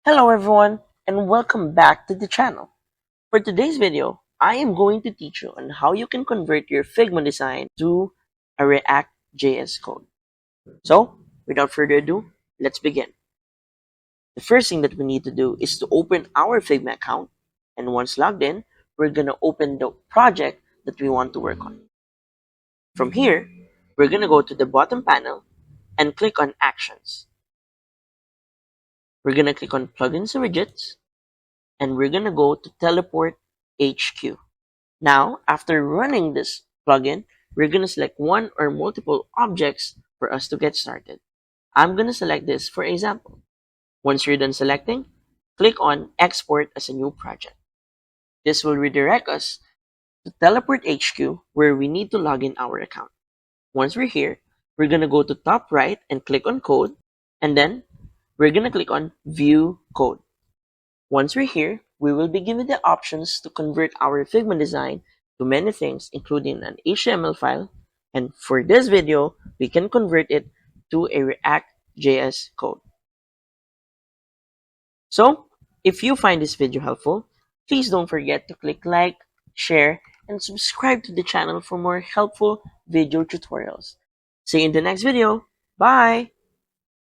Hello everyone and welcome back to the channel. For today's video, I am going to teach you on how you can convert your Figma design to a React JS code. So, without further ado, let's begin. The first thing that we need to do is to open our Figma account, and once logged in, we're going to open the project that we want to work on. From here, we're going to go to the bottom panel and click on Actions. We're going to click on Plugins and Widgets, and we're going to go to Teleport HQ. Now, after running this plugin, we're going to select one or multiple objects for us to get started. I'm going to select this for example. Once you're done selecting, click on Export as a new project. This will redirect us to Teleport HQ where we need to log in our account. Once we're here, we're going to go to top right and click on Code, and then we're going to click on View Code. Once we're here, we will be given the options to convert our Figma design to many things, including an HTML file, and for this video, we can convert it to a React JS code. So, if you find this video helpful, please don't forget to click like, share, and subscribe to the channel for more helpful video tutorials. See you in the next video. Bye!